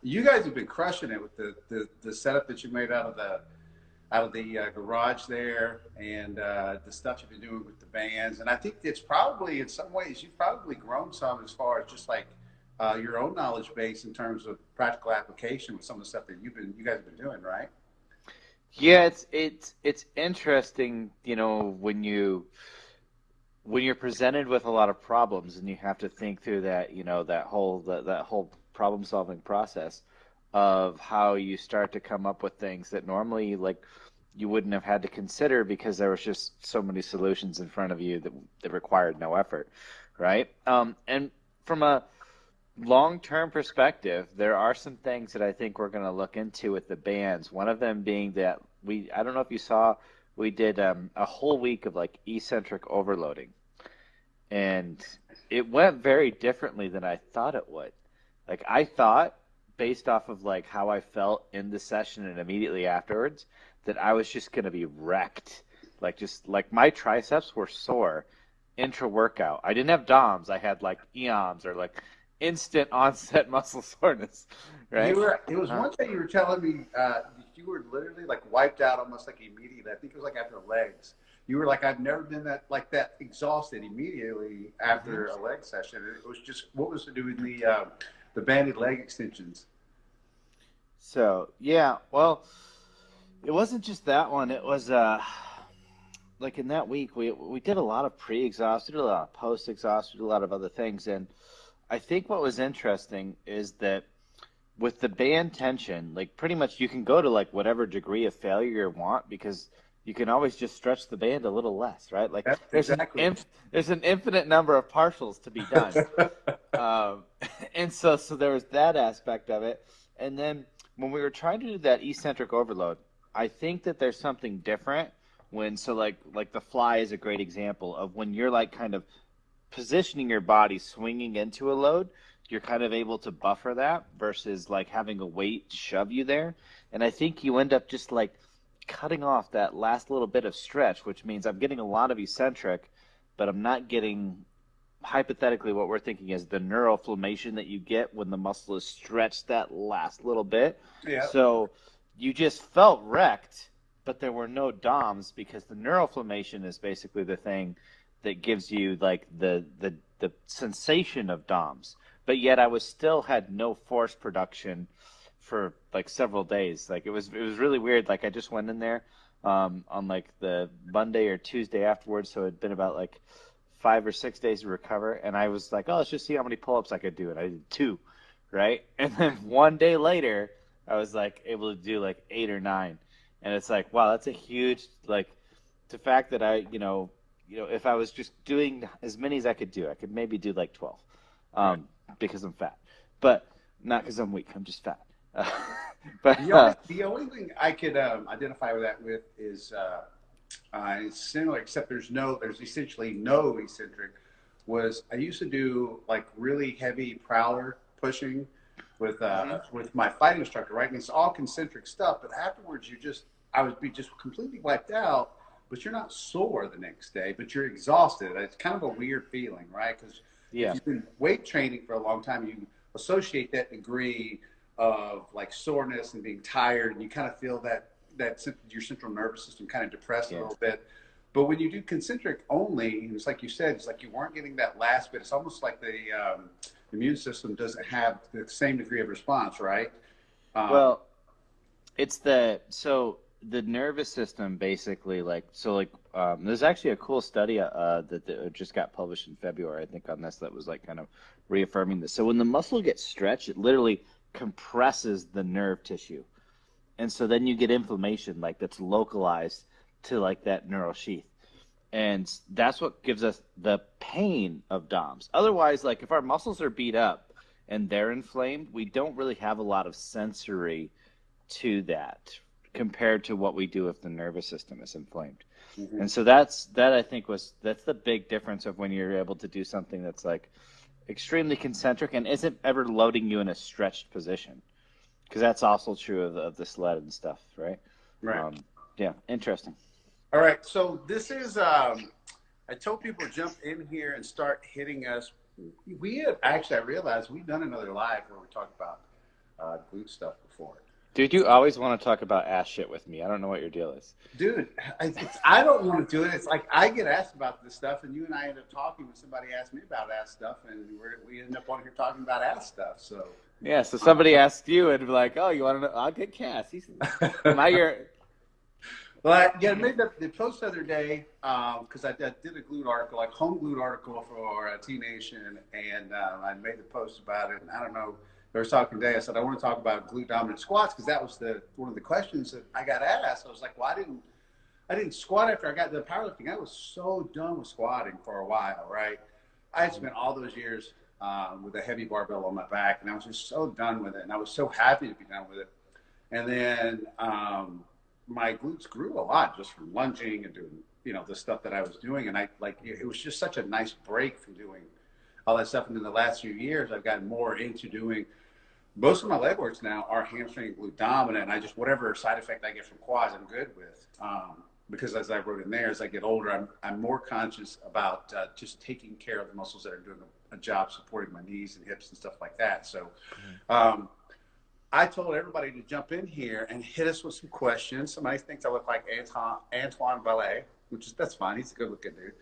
You guys have been crushing it with the setup that you made out of the garage there, and the stuff you've been doing with the bands. And I think it's probably, in some ways, you've probably grown some as far as just like your own knowledge base in terms of practical application with some of the stuff that you guys have been doing, right? Yeah, it's interesting, when you're presented with a lot of problems and you have to think through that, that whole problem solving process of how you start to come up with things that normally like you wouldn't have had to consider because there was just so many solutions in front of you that required no effort, right? And from a long-term perspective, there are some things that I think we're going to look into with the bands. One of them being that I don't know if you saw, we did a whole week of like eccentric overloading, and it went very differently than I thought it would. Like I thought, based off of like how I felt in the session and immediately afterwards, that I was just going to be wrecked. Like just like my triceps were sore intra workout. I didn't have DOMs. I had like EOMs or like instant onset muscle soreness, right? It was Uh, one day you were telling me you were literally like wiped out almost like immediately. I think it was like after legs. You were like, I've never been that exhausted immediately mhm. after a leg session. It was just, what was to do with the banded leg extensions? So yeah, well, it wasn't just that one. It was like in that week we did a lot of pre-exhaust, we did a lot of post-exhaust, we did a lot of other things, and I think what was interesting is that with the band tension, like pretty much you can go to like whatever degree of failure you want because you can always just stretch the band a little less, right? Like That's exactly. there's an infinite number of partials to be done. Um, and so there was that aspect of it. And then when we were trying to do that eccentric overload, I think that there's something different when like the fly is a great example of when you're like kind of positioning your body swinging into a load, you're kind of able to buffer that versus like having a weight shove you there. And I think you end up just like cutting off that last little bit of stretch, which means I'm getting a lot of eccentric, but I'm not getting hypothetically what we're thinking is the neuroinflammation that you get when the muscle is stretched that last little bit. Yeah. So you just felt wrecked, but there were no DOMs because the neuroinflammation is basically the thing that gives you like the sensation of DOMs. But yet I was still had no force production for like several days. Like it was really weird. Like I just went in there on like the Monday or Tuesday afterwards, so it'd been about like 5 or 6 days to recover, and I was like, oh, let's just see how many pull-ups I could do, and I did two, right? And then one day later, I was like able to do like 8 or 9, and it's like, wow, that's a huge like the fact that if I was just doing as many as I could do, I could maybe do like 12, Right. because I'm fat, but not because I'm weak. I'm just fat. Uh, but The only thing I could identify with that with is it's similar, except there's essentially no eccentric. Was I used to do like really heavy prowler pushing mhm. with my fighting instructor, right? And it's all concentric stuff, but afterwards I would be just completely wiped out. But you're not sore the next day, but you're exhausted. It's kind of a weird feeling, right? Because if Yeah. you've been weight training for a long time, you associate that degree of like soreness and being tired, and you kind of feel that your central nervous system kind of depressed a Yeah. little bit. But when you do concentric only, and it's like you said, it's like you weren't getting that last bit. It's almost like the immune system doesn't have the same degree of response, right? Um, Well, the nervous system basically there's actually a cool study that just got published in February I think on this that was like kind of reaffirming this. So when the muscle gets stretched, it literally compresses the nerve tissue, and so then you get inflammation like that's localized to like that neural sheath, and that's what gives us the pain of DOMS. Otherwise, like if our muscles are beat up and they're inflamed, we don't really have a lot of sensory to that compared to what we do if the nervous system is inflamed. mhm. And so that's the big difference of when you're able to do something that's like extremely concentric and isn't ever loading you in a stretched position. Because that's also true of the sled and stuff, right? Right. Um, yeah, interesting. All right. So this is, I told people to jump in here and start hitting us. We have actually, I realized we've done another live where we talked about glute stuff before. Dude, you always want to talk about ass shit with me. I don't know what your deal is. Dude, I don't want to do it. It's like I get asked about this stuff, and you and I end up talking when somebody asks me about ass stuff, and we end up on here talking about ass stuff. So Yeah, so somebody asks you and be like, "Oh, you want to know? I'll get Cass. Am I your?" Well, yeah, I made the post the other day because I did a glute article, like home glute article for T-Nation, and I made the post about it. And I don't know, I was talking today. I said I want to talk about glute dominant squats because that was one of the questions that I got asked. I was like, well, I didn't squat after I got the powerlifting. I was so done with squatting for a while, right? I had spent all those years with a heavy barbell on my back, and I was just so done with it, and I was so happy to be done with it. And then my glutes grew a lot just from lunging and doing, the stuff that I was doing. And it was just such a nice break from doing all that stuff. And in the last few years, I've gotten more into doing, most of my leg works now are hamstring and glute dominant. And whatever side effect I get from quads, I'm good with. Because as I wrote in there, as I get older, I'm more conscious about just taking care of the muscles that are doing a job supporting my knees and hips and stuff like that. So, I told everybody to jump in here and hit us with some questions. Somebody thinks I look like Antoine Ballet, that's fine. He's a good looking dude.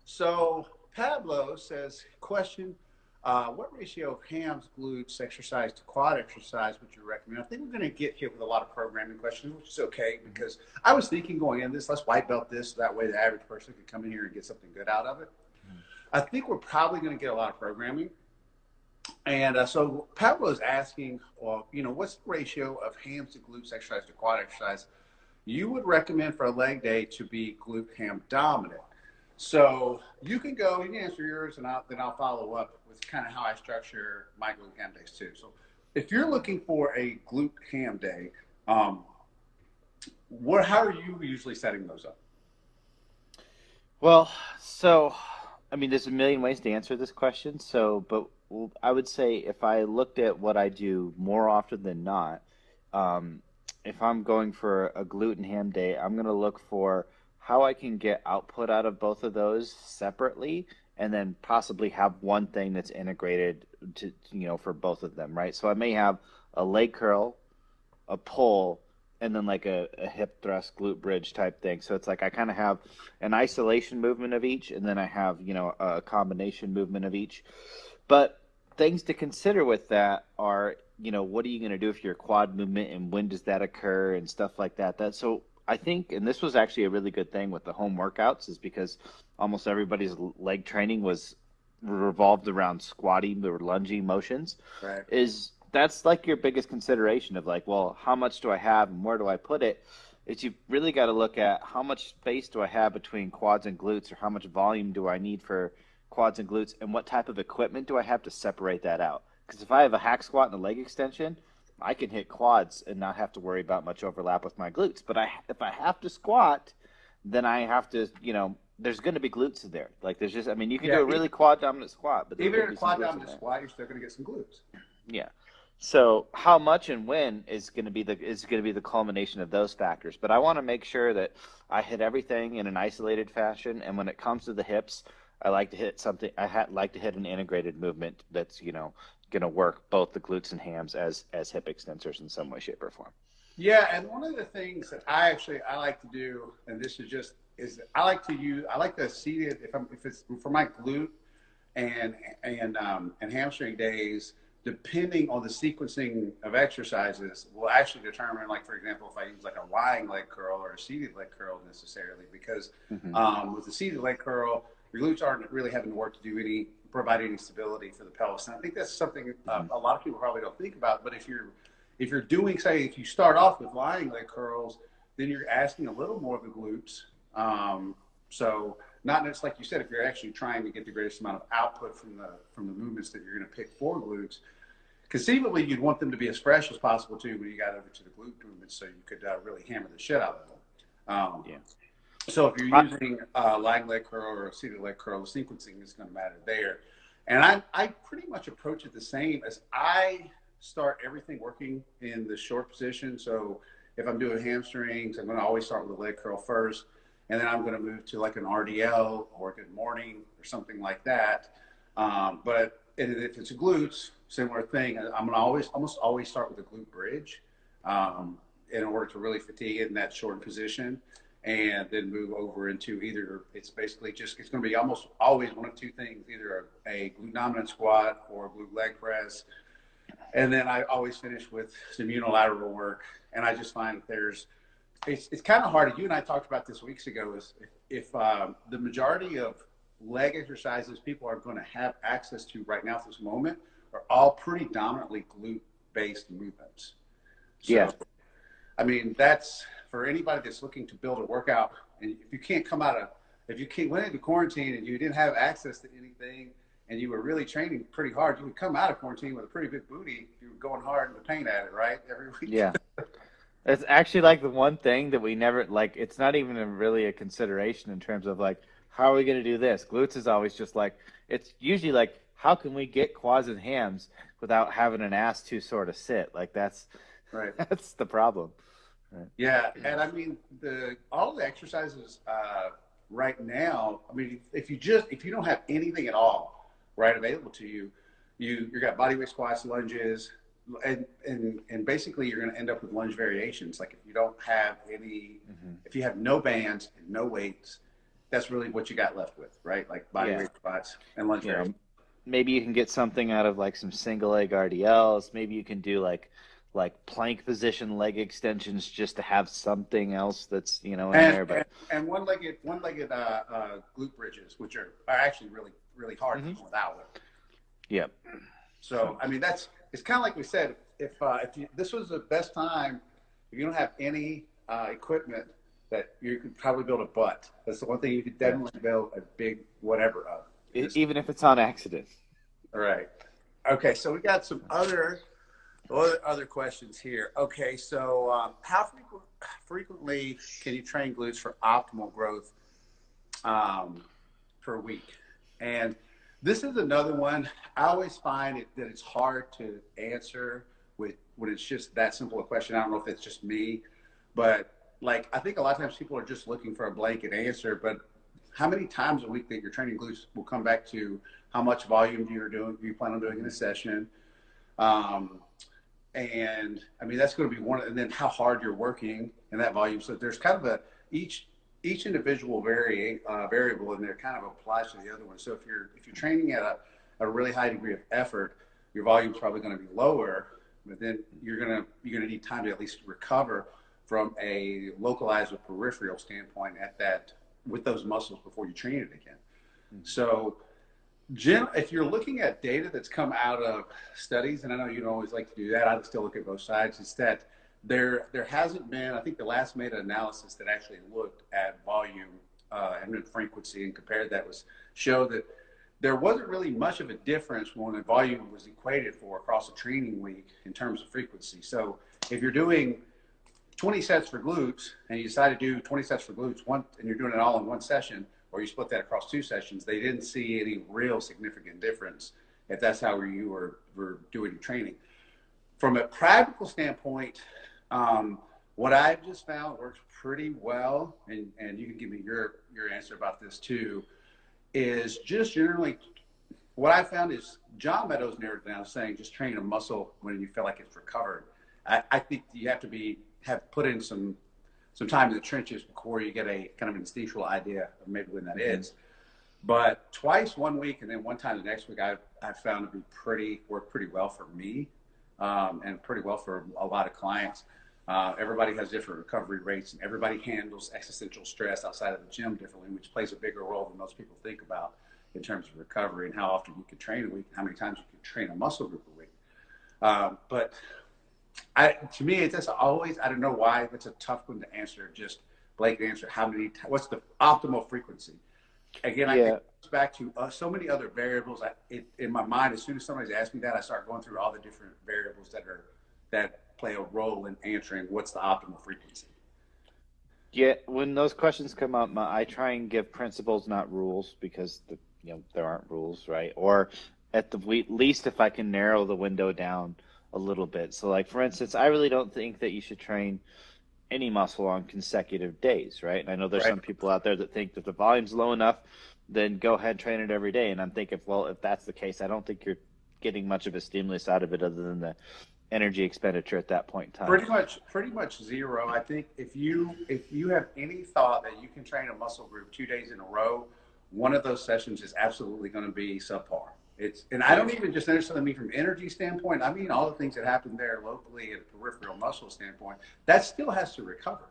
So Pablo says, question, what ratio of hams, glutes exercise to quad exercise would you recommend? I think we're going to get hit with a lot of programming questions, which is okay, because I was thinking going in this, let's white belt this. That way the average person could come in here and get something good out of it. I think we're probably going to get a lot of programming. And so Pablo is asking, well, what's the ratio of hams to glutes exercise to quad exercise you would recommend for a leg day to be glute ham dominant? So you can go, you can answer yours, and then I'll follow up with kind of how I structure my glute ham days too. So if you're looking for a glute ham day, how are you usually setting those up? Well, so, I mean, there's a million ways to answer this question. But I would say if I looked at what I do more often than not, if I'm going for a glute and ham day, I'm going to look for how I can get output out of both of those separately, and then possibly have one thing that's integrated to, for both of them, right? So I may have a leg curl, a pull, and then like a hip thrust glute bridge type thing. So it's like I kind of have an isolation movement of each, and then I have, a combination movement of each. But things to consider with that are, what are you going to do with your quad movement, and when does that occur, and stuff like that. So I think, and this was actually a really good thing with the home workouts, is because almost everybody's leg training was revolved around squatting or lunging motions. Right. That's like your biggest consideration of like, well, how much do I have and where do I put it? Is you've really got to look at how much space do I have between quads and glutes, or how much volume do I need for quads and glutes, and what type of equipment do I have to separate that out? Because if I have a hack squat and a leg extension, I can hit quads and not have to worry about much overlap with my glutes. But if I have to squat, then I have to, there's going to be glutes in there. Like there's just, you can do a really quad dominant squat, but even in a quad dominant squat, you're still going to get some glutes. Yeah. So how much and when is going to be the culmination of those factors. But I want to make sure that I hit everything in an isolated fashion. And when it comes to the hips, I like to hit something. Like to hit an integrated movement that's going to work both the glutes and hams as hip extensors in some way, shape, or form. Yeah, and one of the things that I like to do, and this is I like to seat it if it's for my glute and hamstring days. Depending on the sequencing of exercises, will actually determine, like, for example, if I use like a lying leg curl or a seated leg curl necessarily, because with the seated leg curl, your glutes aren't really having to work to provide any stability for the pelvis. And I think that's something a lot of people probably don't think about. But if you're doing, say, if you start off with lying leg curls, then you're asking a little more of the glutes. So not necessarily, like you said, if you're actually trying to get the greatest amount of output from the movements that you're going to pick for glutes, conceivably you'd want them to be as fresh as possible too when you got over to the glute movements, so you could really hammer the shit out of them. So if you're using a lying leg curl or a seated leg curl, the sequencing is going to matter there. And I pretty much approach it the same as I start everything working in the short position. So if I'm doing hamstrings, I'm going to always start with a leg curl first, and then I'm going to move to like an RDL or a good morning or something like that. But if it's glutes, similar thing. I'm gonna almost always start with a glute bridge, in order to really fatigue it in that short position, and then move over into either it's basically just it's going to be almost always one of two things, either a glute dominant squat or a glute leg press, and then I always finish with some unilateral work. And I just find that it's kind of hard. You and I talked about this weeks ago. Is if the majority of leg exercises people are going to have access to right now at this moment are all pretty dominantly glute based movements. So, Yeah. I mean, that's for anybody that's looking to build a workout. And if you can't went into quarantine and you didn't have access to anything and you were really training pretty hard, you would come out of quarantine with a pretty big booty. You were going hard in the paint at it, right? Every week. Yeah. It's actually like the one thing that we never like. It's not even really a consideration in terms of like, how are we going to do this? Glutes is always just like, it's usually like, how can we get quads and hams without having an ass to sort of sit? Like that's Right. that's the problem. Right. Yeah, and I mean all the exercises right now. I mean, if you don't have anything at all right available to you, you got bodyweight squats, lunges, and basically you're going to end up with lunge variations. Like if you don't have any, if you have no bands and no weights, that's really what you got left with, right? Like bodyweight squats and lunge variations. Maybe you can get something out of like some single leg RDLs. Maybe you can do like plank position leg extensions just to have something else that's in there. But and one-legged glute bridges, which are actually really really hard even without it. Yep. So I mean it's kind of like we said. If this was the best time, if you don't have any equipment, that you could probably build a butt. That's the one thing you could definitely build a big whatever of. Even if it's on accident. All right. Okay, so we got some other questions here. Okay, so how frequently can you train glutes for optimal growth per week? And this is another one. I always find that it's hard to answer when it's just that simple a question. I don't know if it's just me, but like I think a lot of times people are just looking for a blanket answer. But how many times a week that you're training glutes will come back to how much volume do you plan on doing in a session? And I mean, that's going to be one, and then how hard you're working in that volume. So there's kind of each individual variable in there kind of applies to the other one. So if you're training at a really high degree of effort, your volume's probably going to be lower, but then you're going to need time to at least recover from a localized or peripheral standpoint with those muscles before you train it again. So if you're looking at data that's come out of studies, and I know you don't always like to do that, I still look at both sides, is that there hasn't been, I think the last meta-analysis that actually looked at volume and frequency and compared that showed that there wasn't really much of a difference when the volume was equated for across a training week in terms of frequency. So if you're doing 20 sets for glutes and you decide to do 20 sets for glutes and you're doing it all in one session, or you split that across two sessions, they didn't see any real significant difference if that's how you were doing your training. From a practical standpoint, what I've just found works pretty well, and you can give me your answer about this too, is just generally what I found is John Meadows narrowed it down saying just train a muscle when you feel like it's recovered. I think you have to have put in some time in the trenches before you get a kind of instinctual idea of maybe when that is. But twice one week and then one time the next week, I've found to be work pretty well for me, and pretty well for a lot of clients. Everybody has different recovery rates, and everybody handles existential stress outside of the gym differently, which plays a bigger role than most people think about in terms of recovery and how often you can train a week, how many times you can train a muscle group a week. But to me, it's just always, I don't know why it's a tough one to answer, just blanket answer. What's the optimal frequency? Again, I think it goes back to so many other variables. In my mind, as soon as somebody's asked me that, I start going through all the different variables that play a role in answering what's the optimal frequency. Yeah, when those questions come up, I try and give principles, not rules, because there aren't rules, right? Or at the least, if I can narrow the window down a little bit. So like, for instance, I really don't think that you should train any muscle on consecutive days, right? And I know there's some people out there that think that the volume's low enough, then go ahead and train it every day. And I'm thinking, well, if that's the case, I don't think you're getting much of a stimulus out of it other than the energy expenditure at that point in time. Pretty much zero. I think if you have any thought that you can train a muscle group 2 days in a row, one of those sessions is absolutely going to be subpar. And I don't even just necessarily mean from energy standpoint. I mean all the things that happen there locally at a peripheral muscle standpoint. That still has to recover.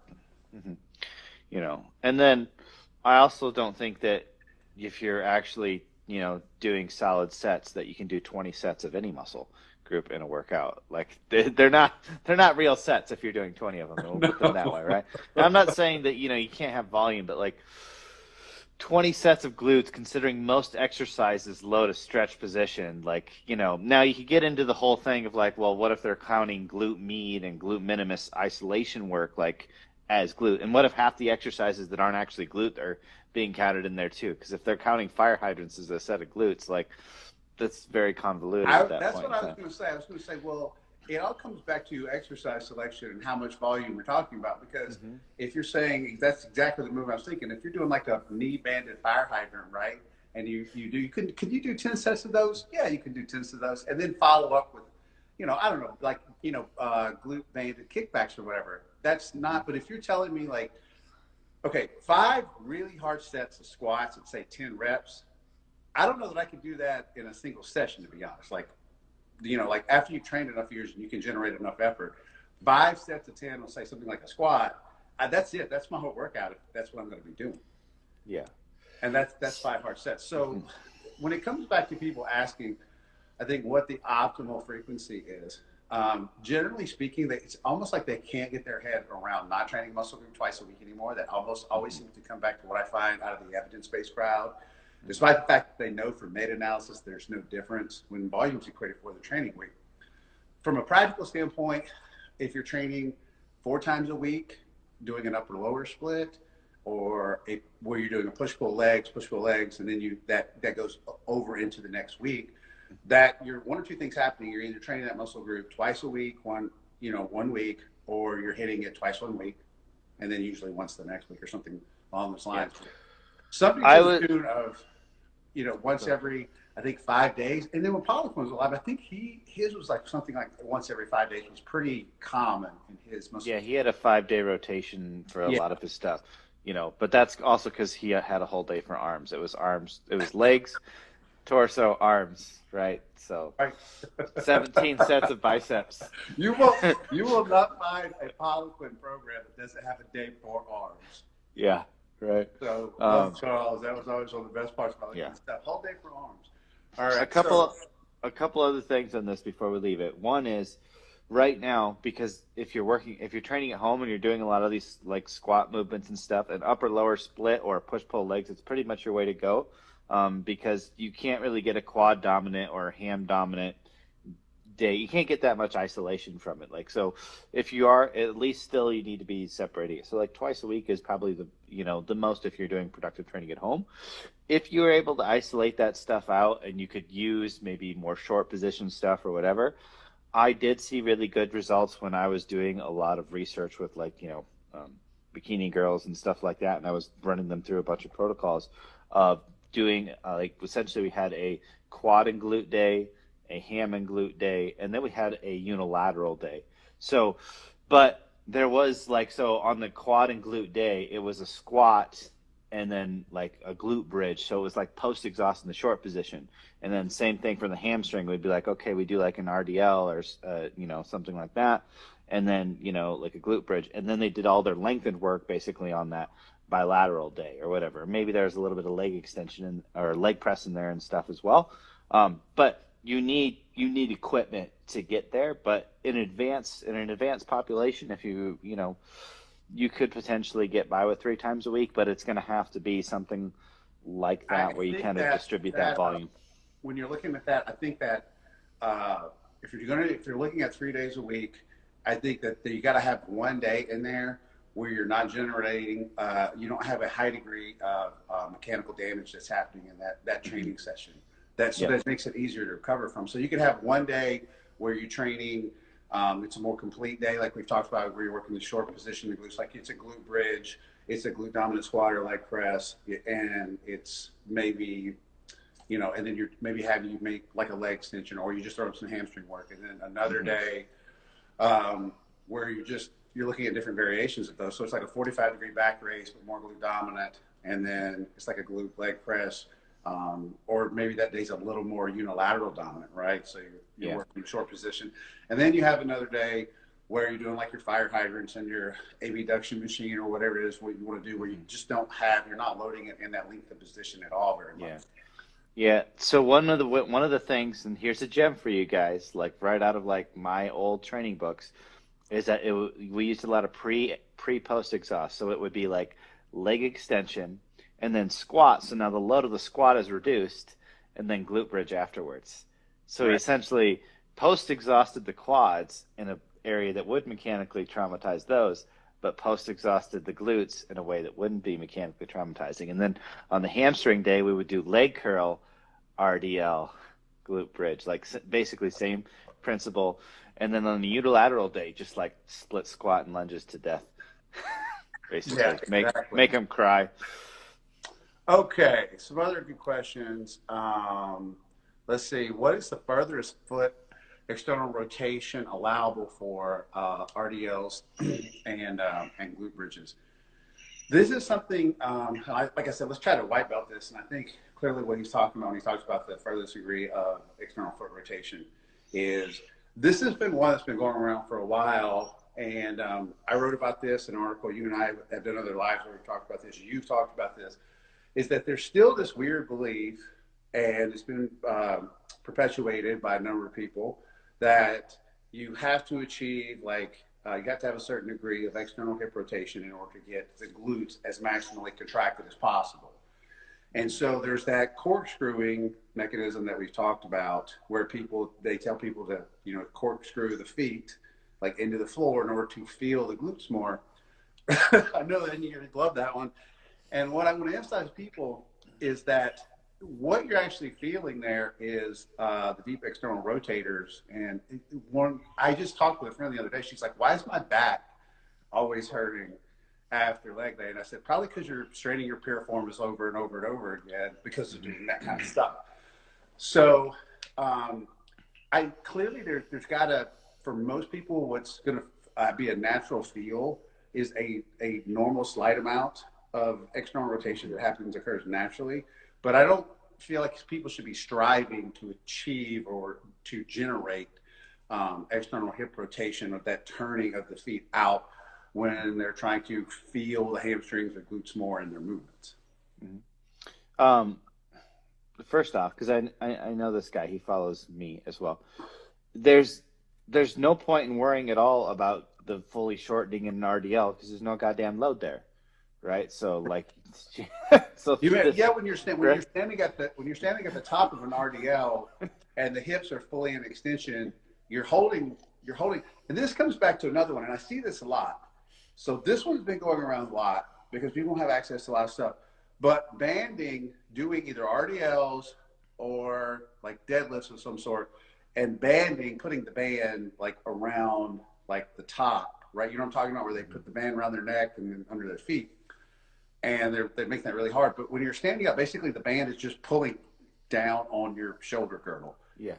Mm-hmm. And then I also don't think that if you're actually, doing solid sets that you can do 20 sets of any muscle group in a workout. Like they're not real sets if you're doing 20 of them. We'll put them that way, right? And I'm not saying that, you can't have volume, but like 20 sets of glutes, considering most exercises load a stretch position, like, now you could get into the whole thing of like, well, what if they're counting glute med and glute minimus isolation work like as glute? And what if half the exercises that aren't actually glute are being counted in there too? Because if they're counting fire hydrants as a set of glutes, like that's very convoluted at that That's point. what I was going to say. I was going to say, well, it all comes back to exercise selection and how much volume we're talking about. Because if you're saying that's exactly the move I was thinking, if you're doing like a knee banded fire hydrant, right? And can you do 10 sets of those? Yeah, you can do 10 sets of those, and then follow up with, I don't know, like glute banded kickbacks or whatever. That's not. But if you're telling me like, okay, 5 really hard sets of squats at say 10 reps, I don't know that I could do that in a single session, to be honest. Like after you've trained enough years and you can generate enough effort, 5 sets of 10, let's say something like a squat, that's it. That's my whole workout. If that's what I'm going to be doing. Yeah. And that's 5 hard sets. So when it comes back to people asking, I think what the optimal frequency is, generally speaking, it's almost like they can't get their head around not training muscle group twice a week anymore. That almost always seems to come back to what I find out of the evidence-based crowd. Despite the fact that they know from meta-analysis there's no difference when volume's equated for the training week. From a practical standpoint, if you're training 4 times a week, doing an upper-lower split, or where you're doing a push-pull legs, and then that goes over into the next week, that you're one or two things happening. You're either training that muscle group twice a week, one week, or you're hitting it twice 1 week, and then usually once the next week or something along those lines. Yeah. Something to the tune of once every, I think, 5 days. And then when Pollock was alive, I think his was like something like once every 5 days was pretty common in his muscle. Yeah, he had a 5-day rotation for a lot of his stuff, but that's also because he had a whole day for arms. It was legs, torso, arms, right? So 17 sets of biceps. You will not find a Pollock program that doesn't have a day for arms. Yeah. Right. So, Charles, that was always one of the best parts about it. Stuff. Whole day for arms. All right. A couple other things on this before we leave it. One is right now, because if you're training at home and you're doing a lot of these like squat movements and stuff, an upper lower split or push pull legs, it's pretty much your way to go, because you can't really get a quad dominant or a ham dominant day. You can't get that much isolation from it. Like, so if you are, at least still you need to be separating it. So like twice a week is probably the most if you're doing productive training at home. If you're able to isolate that stuff out and you could use maybe more short position stuff or whatever, I did see really good results when I was doing a lot of research with like, bikini girls and stuff like that. And I was running them through a bunch of protocols of doing like essentially we had a quad and glute day, a ham and glute day, and then we had a unilateral day. So, but there was like, so on the quad and glute day, it was a squat and then like a glute bridge. So it was like post exhaust in the short position. And then same thing for the hamstring. We'd be like, okay, we do like an RDL or, something like that. And then, like a glute bridge. And then they did all their lengthened work basically on that bilateral day or whatever. Maybe there's a little bit of leg extension or leg press in there and stuff as well. But you need equipment to get there, but in an advanced population, if you could potentially get by with 3 times a week, but it's going to have to be something like that where you kind of distribute that volume. When you're looking at that, I think that if you're looking at 3 days a week, I think that you got to have one day in there where you're not generating, you don't have a high degree of mechanical damage that's happening in that training session. That makes it easier to recover from. So you could have one day where you're training, it's a more complete day, like we've talked about, where you're working the short position, the glutes, like it's a glute bridge, it's a glute dominant squat or leg press, and it's maybe and then you're maybe having you make like a leg extension, or you just throw up some hamstring work, and then another day where you're looking at different variations of those. So it's like a 45-degree back raise, but more glute dominant, and then it's like a glute leg press, or maybe that day's a little more unilateral dominant, right? So you're working in short position, and then you have another day where you're doing like your fire hydrants and your abduction machine or whatever it is what you want to do, where you're not loading it in that length of position at all very much. Yeah. So one of the things, and here's a gem for you guys, like right out of like my old training books, is that we used a lot of post exhaust. So it would be like leg extension and then squat. So now the load of the squat is reduced, and then glute bridge afterwards. So he essentially post exhausted the quads in an area that would mechanically traumatize those, but post exhausted the glutes in a way that wouldn't be mechanically traumatizing. And then on the hamstring day, we would do leg curl, RDL, glute bridge, like basically same principle. And then on the unilateral day, just like split squat and lunges to death. Basically, make them cry. Okay, some other good questions. Let's see. What is the furthest foot external rotation allowable for RDLs and glute bridges? This is something, like I said, let's try to white belt this. And I think clearly what he's talking about when he talks about the furthest degree of external foot rotation is this has been one that's been going around for a while. And I wrote about this in an article. You and I have done other lives where we've talked about this. You've talked about this. Is that there's still this weird belief, and it's been perpetuated by a number of people, that you have to achieve you have to have a certain degree of external hip rotation in order to get the glutes as maximally contracted as possible. And so there's that corkscrewing mechanism that we've talked about, where they tell people to corkscrew the feet like into the floor in order to feel the glutes more. I know that you're gonna love that one. And what I want to emphasize to people is that what you're actually feeling there is the deep external rotators. And I just talked with a friend the other day. She's like, "Why is my back always hurting after leg day?" And I said, "Probably because you're straining your piriformis over and over and over again because of doing that kind of stuff." So I clearly there's got to, for most people, what's going to be a natural feel is a normal slight amount of external rotation that occurs naturally. But I don't feel like people should be striving to achieve or to generate external hip rotation, of that turning of the feet out when they're trying to feel the hamstrings or glutes more in their movements. Mm-hmm. First off, because I know this guy, he follows me as well. There's no point in worrying at all about the fully shortening in an RDL because there's no goddamn load there. Right, so like, when you're standing at the top of an RDL and the hips are fully in extension, you're holding, and this comes back to another one, and I see this a lot. So this one's been going around a lot because people don't have access to a lot of stuff. But banding, doing either RDLs or like deadlifts of some sort, and banding, putting the band like around like the top, right? You know what I'm talking about, where they put the band around their neck and then under their feet. And they're making that really hard. But when you're standing up, basically the band is just pulling down on your shoulder girdle. Yeah.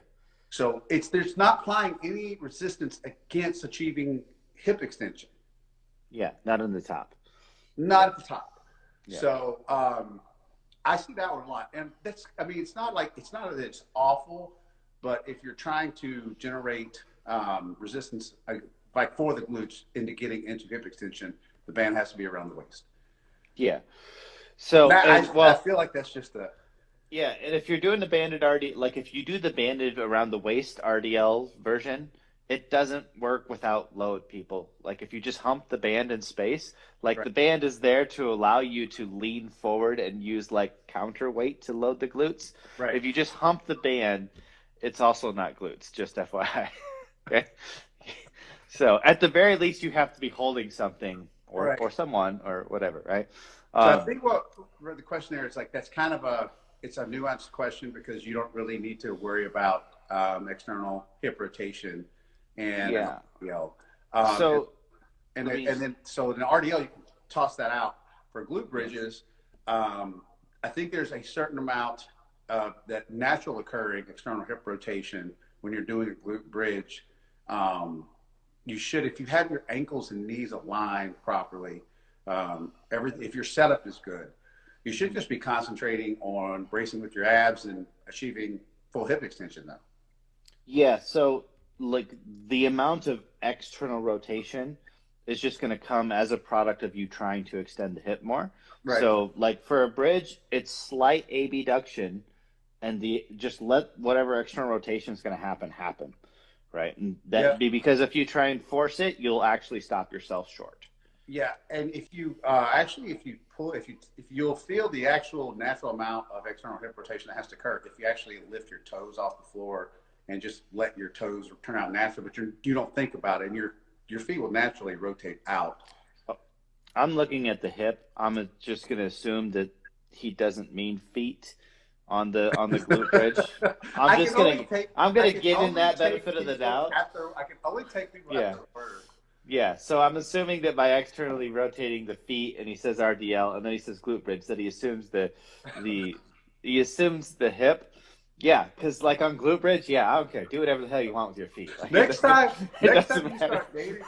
So there's not applying any resistance against achieving hip extension. Yeah, not in the top. Not at the top. Yeah. So I see that one a lot. And it's not that it's awful, but if you're trying to generate resistance like for the glutes into getting into hip extension, the band has to be around the waist. Yeah. So I feel like that's just a. Yeah, and if you're doing the banded like if you do the banded around the waist RDL version, it doesn't work without load, people. Like if you just hump the band in space, like the band is there to allow you to lean forward and use like counterweight to load the glutes. Right. If you just hump the band, it's also not glutes, just FYI. Okay. So at the very least, you have to be holding something or someone or whatever, right? So I think what the question there is like, that's kind of it's a nuanced question because you don't really need to worry about external hip rotation and so in an RDL you can toss that out. For glute bridges, I think there's a certain amount that natural occurring external hip rotation when you're doing a glute bridge. You should, if you have your ankles and knees aligned properly, if your setup is good, you should just be concentrating on bracing with your abs and achieving full hip extension, though. Yeah, so like the amount of external rotation is just going to come as a product of you trying to extend the hip more. Right. So like for a bridge, it's slight abduction and the just let whatever external rotation is going to happen, right? And Yeah. that be because if you try and force it, you'll actually stop yourself short. Yeah, and if you if you pull, if you'll feel the actual natural amount of external hip rotation that has to occur if you actually lift your toes off the floor and just let your toes turn out naturally, but you don't think about it, and your feet will naturally rotate out. I'm looking at the hip. I'm just going to assume that he doesn't mean feet on the glute bridge. I can only take I'm I gonna can give him only that take benefit of the people doubt. I can only take people Yeah. after the word. Yeah, so I'm assuming that by externally rotating the feet, and he says RDL, and then he says glute bridge, that he assumes the he assumes the hip. Yeah, because like on glute bridge, yeah, I don't care. Do whatever the hell you want with your feet. Like, Next it time you doesn't matter. start dating,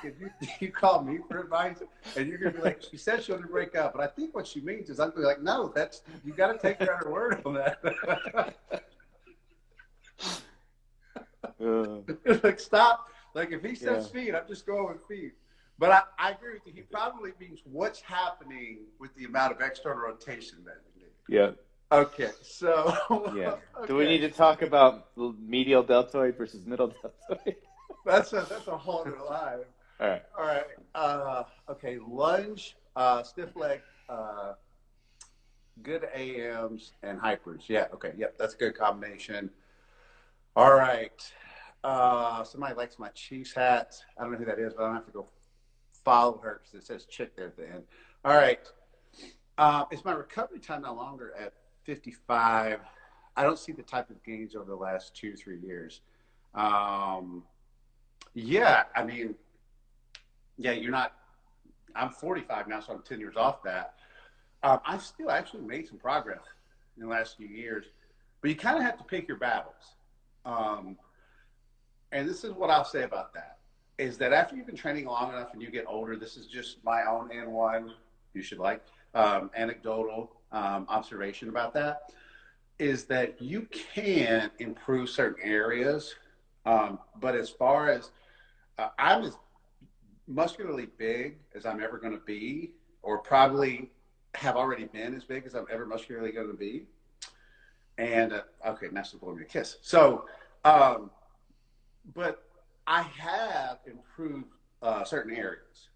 you call me for advice, and you're gonna be like, she said she'll break up, but I think what she means is I'm gonna be like, no, that's you got to take her at her word on that. Like stop. Like if he says feet, I'm just going with feet. But I agree with you. He probably means what's happening with the amount of external rotation that you need. Yeah. Okay, so yeah. Okay. Do we need to talk about medial deltoid versus middle deltoid? That's a whole other line. All right. Okay, lunge, stiff leg, good AMs and hypers. Yeah. Okay. Yep. That's a good combination. All right. Somebody likes my Chiefs hat. I don't know who that is, but I don't have to go follow her because it says chick there at the end. All right. Is my recovery time no longer at 55? I don't see the type of gains over the last 2-3 years. Yeah, I mean, yeah, you're not. I'm 45 now, so I'm 10 years off that. I've still actually made some progress in the last few years, but you kind of have to pick your battles. And this is what I'll say about that, is that after you've been training long enough and you get older, this is just my own N1, you should like, anecdotal observation about that, is that you can improve certain areas. But as far as, I'm as muscularly big as I'm ever going to be, or probably have already been as big as I'm ever muscularly going to be. And, okay, now she's blowing me a kiss. So, but I have improved certain areas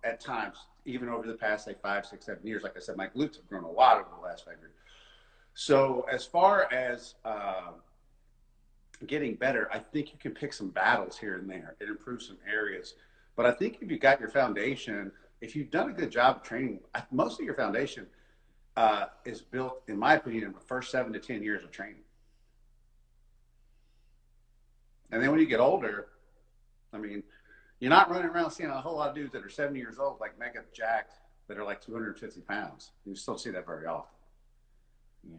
at times, even over the past, say, 5, 6, 7 years. Like I said, my glutes have grown a lot over the last 5 years. So as far as getting better, I think you can pick some battles here and there and improve some areas. But I think if you got your foundation, if you've done a good job of training, most of your foundation is built, in my opinion, in the first 7 to 10 years of training. And then when you get older, I mean, you're not running around seeing a whole lot of dudes that are 70 years old, like mega jacked, that are like 250 pounds. You just don't see that very often. Yeah.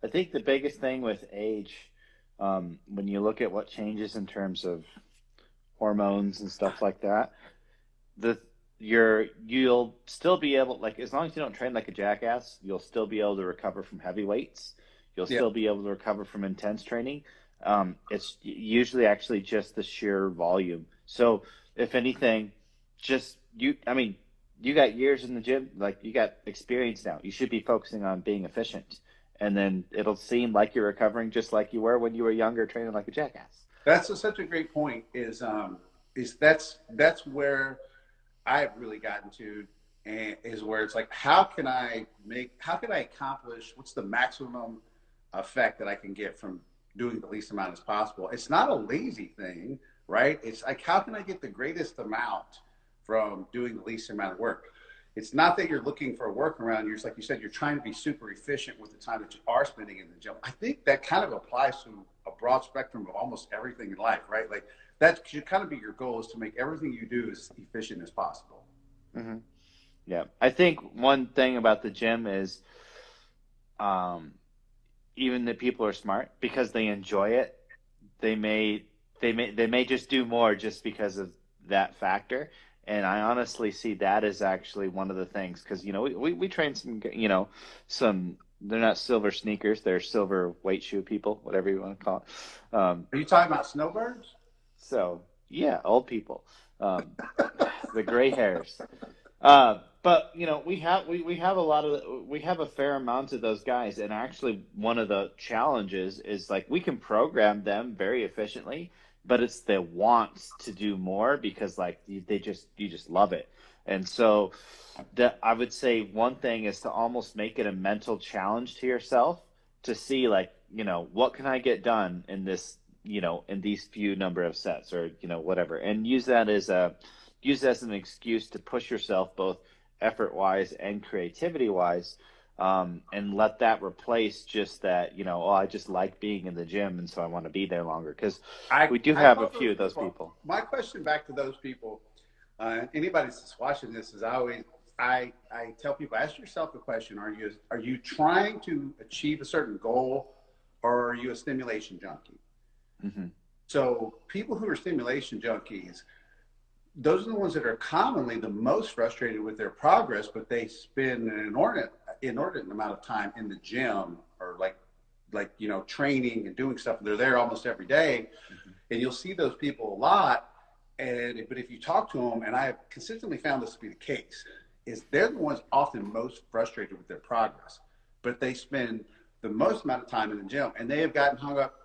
I think the biggest thing with age, when you look at what changes in terms of hormones and stuff like that, you'll still be able, like, as long as you don't train like a jackass, you'll still be able to recover from heavy weights. You'll still be able to recover from intense training. It's usually actually just the sheer volume. So if anything, you got years in the gym, like you got experience now. You should be focusing on being efficient, and then it'll seem like you're recovering just like you were when you were younger, training like a jackass. That's such a great point. Is that's where I've really gotten to, and is where it's like, how can I accomplish, what's the maximum effect that I can get from doing the least amount as possible? It's not a lazy thing, right? It's like, how can I get the greatest amount from doing the least amount of work? It's not that you're looking for a workaround. You're just, like you said, you're trying to be super efficient with the time that you are spending in the gym. I think that kind of applies to a broad spectrum of almost everything in life, right? Like that should kind of be your goal, is to make everything you do as efficient as possible. Mm-hmm. Yeah. I think one thing about the gym is, even the people are smart because they enjoy it, they may they may just do more just because of that factor. And I honestly see that as actually one of the things because we train some some they're not silver sneakers, they're silver weight shoe people, whatever you want to call it. Are you talking about snowbirds? So yeah, old people, the gray hairs. But we have we have a fair amount of those guys, and actually one of the challenges is like we can program them very efficiently, but it's the wants to do more because like you just love it. And so I would say one thing is to almost make it a mental challenge to yourself to see like, what can I get done in this, in these few number of sets or, whatever, and use that as an excuse to push yourself both effort wise and creativity wise, and let that replace just that, oh, I just like being in the gym and so I want to be there longer. Because we do I have a love few those of those people. people. My question back to those people, anybody that's watching this is I tell people, ask yourself the question: are you trying to achieve a certain goal, or are you a stimulation junkie? Mm-hmm. So people who are stimulation junkies, those are the ones that are commonly the most frustrated with their progress, but they spend an inordinate amount of time in the gym or training and doing stuff. They're there almost every day, and you'll see those people a lot. But if you talk to them, and I have consistently found this to be the case, is they're the ones often most frustrated with their progress, but they spend the most amount of time in the gym, and they have gotten hung up.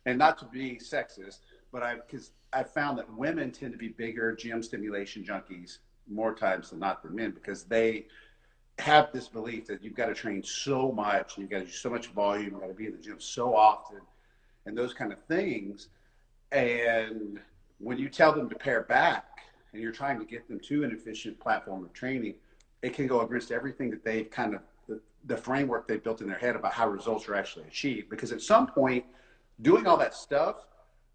And not to be sexist, but because I've found that women tend to be bigger gym stimulation junkies more times than not than men, because they have this belief that you've got to train so much, and you've got to do so much volume, you've got to be in the gym so often, and those kind of things. And when you tell them to pare back and you're trying to get them to an efficient platform of training, it can go against everything that they've kind of the framework they've built in their head about how results are actually achieved. Because at some point, doing all that stuff,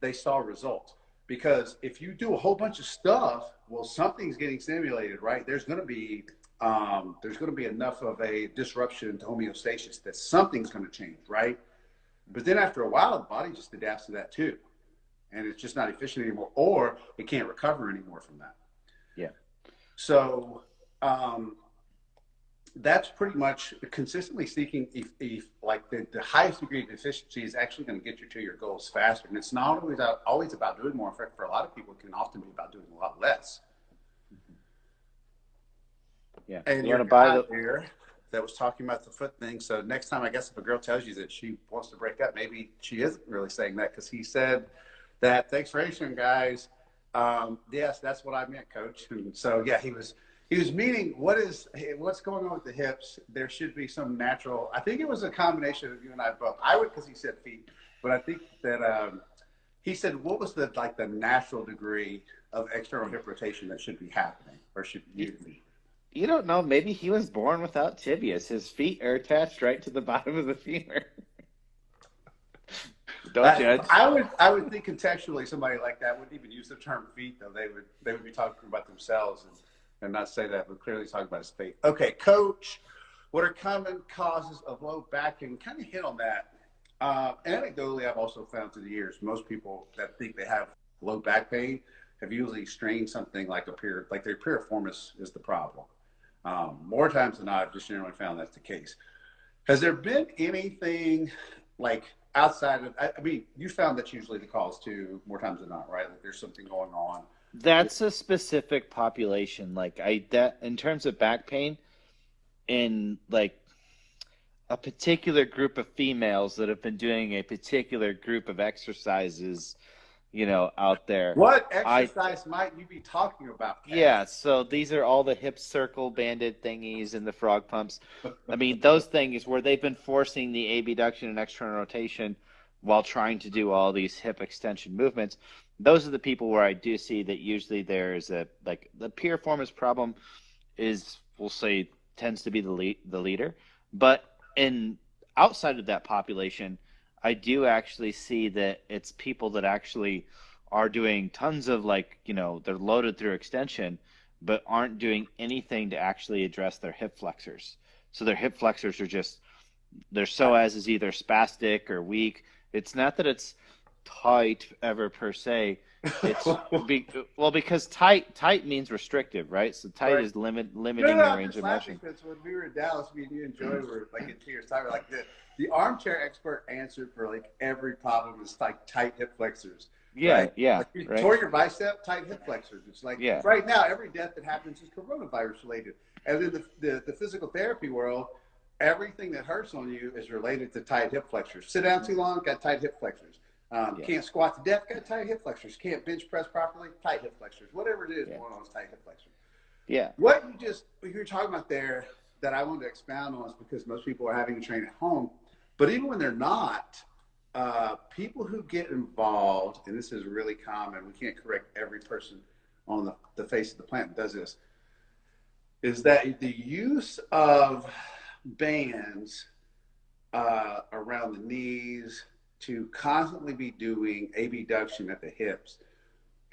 they saw results. Because if you do a whole bunch of stuff, well, something's getting stimulated, right? There's going to be enough of a disruption to homeostasis that something's going to change, right? But then after a while, the body just adapts to that too, and it's just not efficient anymore, or it can't recover anymore from that. Yeah. So that's pretty much consistently seeking if like the highest degree of efficiency is actually going to get you to your goals faster. And it's not always about doing more. In fact, for a lot of people, it can often be about doing a lot less. Yeah. And your guy there that was talking about the foot thing. So next time, I guess if a girl tells you that she wants to break up, maybe she isn't really saying that, because he said that, thanks for answering, guys. Yes, that's what I meant, coach. And so, yeah, he was meaning what's going on with the hips. There should be some natural. I think it was a combination of you and I both. I would, because he said feet, but I think that he said what was the natural degree of external hip rotation that should be happening or should be. You don't know. Maybe he was born without tibias. His feet are attached right to the bottom of the femur. Don't judge. I would think contextually somebody like that wouldn't even use the term feet, though. They would be talking about themselves and not say that, but clearly talking about his feet. Okay, coach, what are common causes of low back pain? Kind of hit on that. Anecdotally, I've also found through the years, most people that think they have low back pain have usually strained something like their piriformis is the problem. More times than not, I've just generally found that's the case. Has there been anything like outside of, I mean, you found that's usually the cause too, more times than not, right? Like there's something going on. That's a specific population. Like that in terms of back pain, in like a particular group of females that have been doing a particular group of exercises, out there. What exercise might you be talking about, Kat? Yeah, so these are all the hip circle banded thingies and the frog pumps. I mean, those things where they've been forcing the abduction and external rotation while trying to do all these hip extension movements. Those are the people where I do see that usually there's the piriformis problem is, we'll say, tends to be the leader. But outside of that population, I do actually see that it's people that actually are doing tons of they're loaded through extension, but aren't doing anything to actually address their hip flexors. So their hip flexors are just Their psoas is either spastic or weak. It's not that it's tight ever per se. It's well, because tight means restrictive, right? So tight Right. is No, limiting no, your I'm range just of laughing motion. because when we were in Dallas, me and you and Joy were like in tears, talking like the armchair expert answered for like every problem is like tight hip flexors, Yeah, right? yeah, Like you right. tore your bicep, tight hip flexors. It's like Yeah, right now, every death that happens is coronavirus related. And in the physical therapy world, everything that hurts on you is related to tight hip flexors. Sit down too long, got tight hip flexors. yeah, Can't squat to death, got tight hip flexors. Can't bench press properly, tight hip flexors. Whatever it is, yeah, one of those tight hip flexors. yeah. What you're talking about there that I wanted to expound on is because most people are having to train at home, but even when they're not, people who get involved, and this is really common, we can't correct every person on the face of the planet that does this, is that the use of bands around the knees to constantly be doing abduction at the hips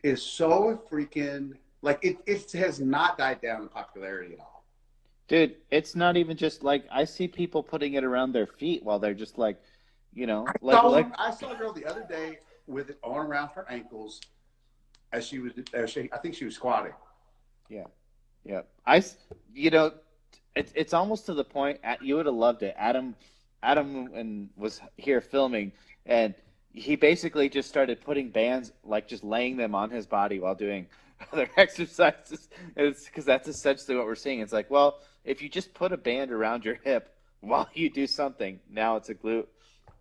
is so freaking like it has not died down in popularity at all. Dude, it's not even just like I see people putting it around their feet while they're just like, I saw a girl the other day with it on around her ankles I think she was squatting. yeah, yeah. You know, it's almost to the point. You would have loved it. Adam and was here filming, and he basically just started putting bands, like just laying them on his body while doing other exercises. It's because that's essentially what we're seeing. It's like, well, if you just put a band around your hip while you do something, now it's a glute.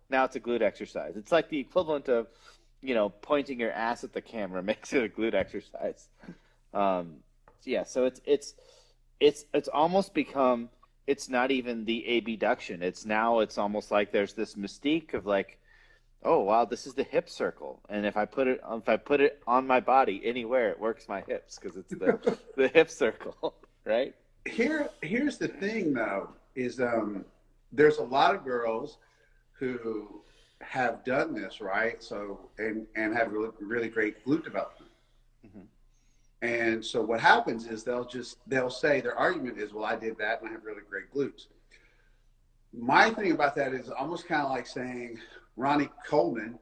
Now it's a glute exercise. It's like the equivalent of, pointing your ass at the camera makes it a glute exercise. Um, yeah, so it's almost become, it's not even the abduction. It's almost like there's this mystique of like, oh wow, this is the hip circle, and if I put it on my body anywhere, it works my hips because it's the hip circle, right? Here's the thing though is there's a lot of girls who have done this, right? So and have really great glute development. Mm-hmm. And so what happens is they'll say their argument is, well, I did that and I have really great glutes. My thing about that is almost kind of like saying Ronnie Coleman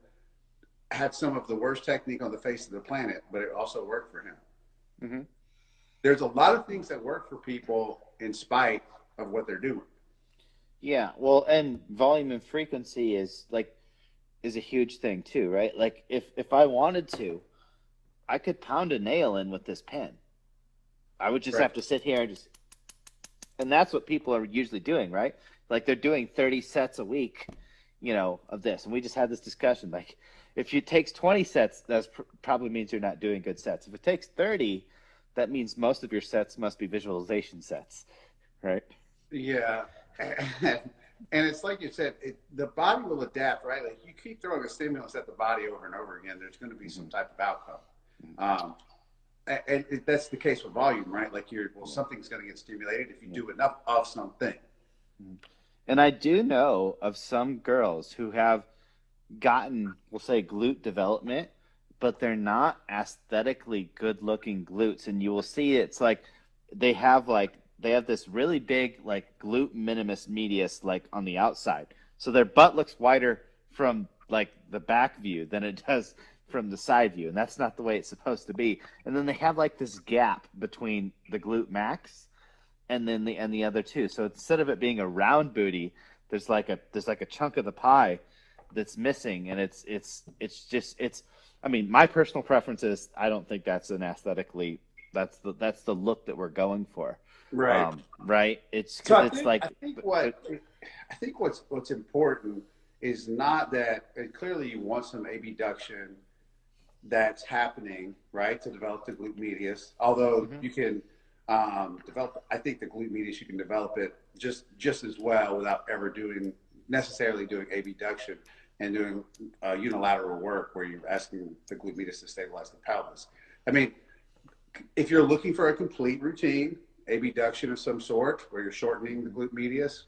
had some of the worst technique on the face of the planet, but it also worked for him. Mm-hmm. There's a lot of things that work for people in spite of what they're doing. Yeah, well, and volume and frequency is a huge thing too, right? Like if I wanted to, I could pound a nail in with this pen. I would just Right. have to sit here and and that's what people are usually doing, right? Like they're doing 30 sets a week, of this. And we just had this discussion. Like if it takes 20 sets, that probably means you're not doing good sets. If it takes 30, that means most of your sets must be visualization sets, right? Yeah. And it's like you said, the body will adapt, right? Like you keep throwing a stimulus at the body over and over again, there's going to be some type of outcome. Um, and that's the case with volume, right? Like something's going to get stimulated if you do enough of something. And I do know of some girls who have gotten, we'll say, glute development, but they're not aesthetically good looking glutes. And you will see it's like they have this really big like glute minimus medius like on the outside. So their butt looks wider from like the back view than it does from the side view, and that's not the way it's supposed to be. And then they have like this gap between the glute max and then the other two. So instead of it being a round booty, there's like a chunk of the pie that's missing, and it's. I mean, my personal preference is I don't think that's an aesthetically that's the look that we're going for, Right. right? It's So because it's like, I think what's important is not that and clearly you want some abduction that's happening, right, to develop the glute medius. Although mm-hmm, you can develop, I think the glute medius you can develop it just as well without ever necessarily doing abduction and doing unilateral work where you're asking the glute medius to stabilize the pelvis. I mean, if you're looking for a complete routine, abduction of some sort where you're shortening the glute medius,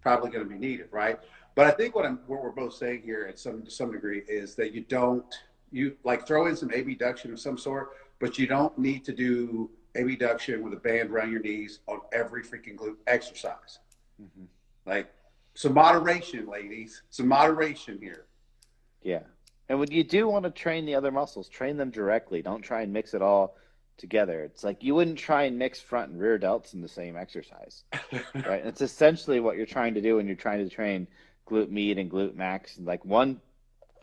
probably going to be needed, right? But I think what we're both saying here at some degree is that you like throw in some abduction of some sort, but you don't need to do abduction with a band around your knees on every freaking glute exercise. mm-hmm. Like some moderation, ladies. Some moderation here. Yeah. And when you do want to train the other muscles, train them directly. Don't try and mix it all together. It's like you wouldn't try and mix front and rear delts in the same exercise, right? And it's essentially what you're trying to do when you're trying to train glute med and glute max. Like one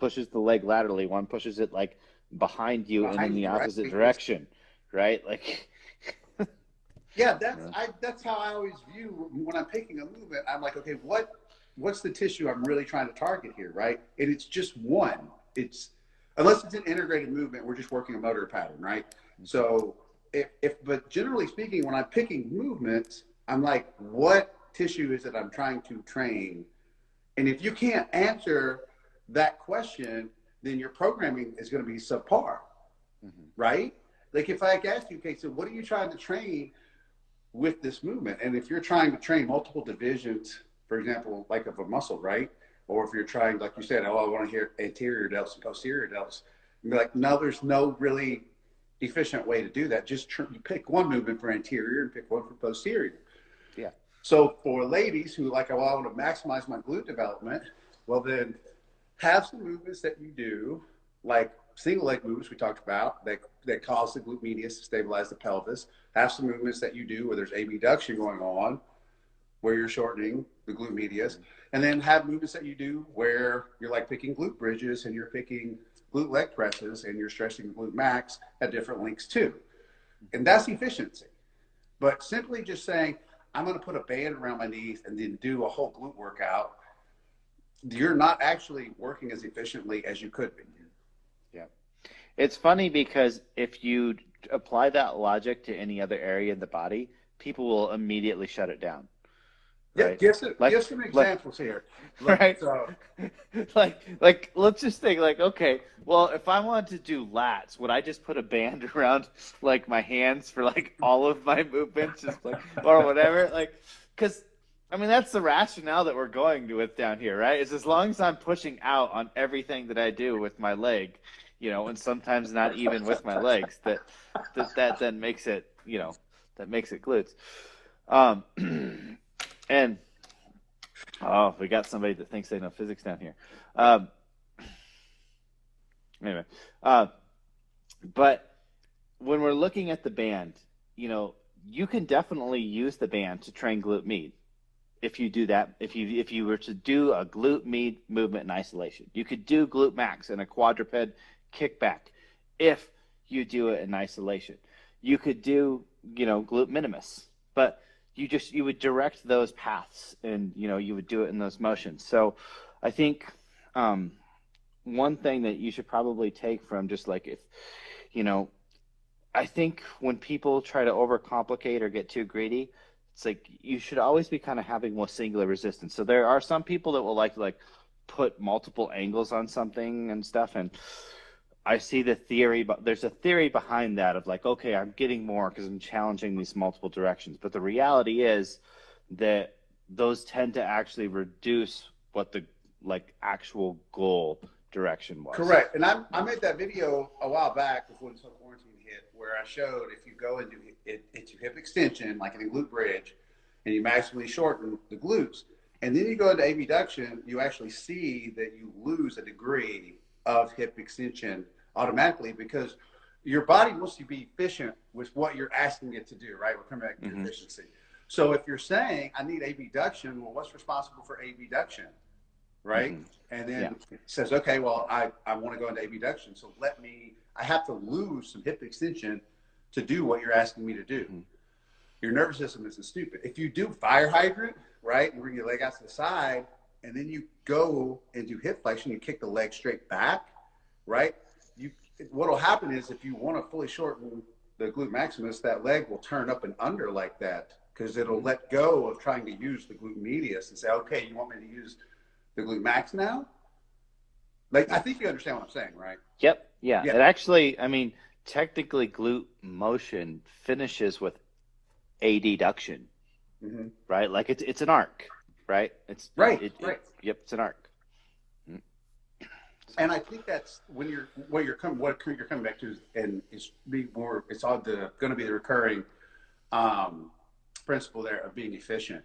pushes the leg laterally, one pushes it like behind you and in the opposite direction, right? Like, yeah, that's how I always view when I'm picking a movement. I'm like, okay, what's the tissue I'm really trying to target here, right? And it's just one. It's unless it's an integrated movement, we're just working a motor pattern, right? So but generally speaking, when I'm picking movements, I'm like, what tissue is it I'm trying to train? And if you can't answer that question, then your programming is going to be subpar, right? Like if I ask you, okay, so what are you trying to train with this movement? And if you're trying to train multiple divisions, for example, like of a muscle, right? Or if you're trying, like you said, oh, I want to hear anterior delts and posterior delts, you'd be like, no, there's no really efficient way to do that. Just you pick one movement for anterior and pick one for posterior. yeah. So for ladies who like, oh, I want to maximize my glute development, well then have some movements that you do, like single leg movements we talked about that cause the glute medius to stabilize the pelvis. Have some movements that you do where there's abduction going on, where you're shortening the glute medius, and then have movements that you do where you're like picking glute bridges and you're picking glute leg presses and you're stretching the glute max at different lengths too. And that's efficiency. But simply just saying, I'm going to put a band around my knees and then do a whole glute workout, you're not actually working as efficiently as you could be. Yeah. It's funny because if you apply that logic to any other area in the body, people will immediately shut it down. Right? Yeah, give some examples here. Right. Like, let's just think like, okay, well, if I wanted to do lats, would I just put a band around like my hands for like all of my movements, just like, or whatever? Like, because I mean, that's the rationale that we're going with down here, right? Is as long as I'm pushing out on everything that I do with my leg, and sometimes not even with my legs, that then makes it, that makes it glutes. And we got somebody that thinks they know physics down here. Anyway, but when we're looking at the band, you can definitely use the band to train glute med. If you do that, if you were to do a glute med movement in isolation, you could do glute max and a quadruped kickback. If you do it in isolation, you could do glute minimus, but you would direct those paths and you would do it in those motions. So I think one thing that you should probably take from just like if I think when people try to overcomplicate or get too greedy, it's like you should always be kind of having more singular resistance. So there are some people that will like put multiple angles on something and stuff, and I see the theory, but there's a theory behind that of like, okay, I'm getting more because I'm challenging these multiple directions. But the reality is that those tend to actually reduce what the actual goal direction was. Correct. And I made that video a while back before the quarantine hit, where I showed if you go into hip extension, like in a glute bridge, and you maximally shorten the glutes, and then you go into abduction, you actually see that you lose a degree of hip extension automatically because your body wants to be efficient with what you're asking it to do, right? We're coming back to efficiency. So if you're saying I need abduction, well, what's responsible for abduction, right? And then it says, okay, well, I want to go into abduction, so I have to lose some hip extension to do what you're asking me to do. Your nervous system isn't stupid. If you do fire hydrant, right, and bring your leg out to the side, and then you go and do hip flexion, you kick the leg straight back, right? What will happen is if you want to fully shorten the glute maximus, that leg will turn up and under like that because it'll let go of trying to use the glute medius and say, okay, you want me to use the glute max now? Like, I think you understand what I'm saying, right? Yep. Yeah. It actually, I mean, technically glute motion finishes with adduction, right? Like it's an arc. Right. It's right. Yep. It's an arc. And I think that's what you're coming back to, and it's going to be the recurring principle there of being efficient.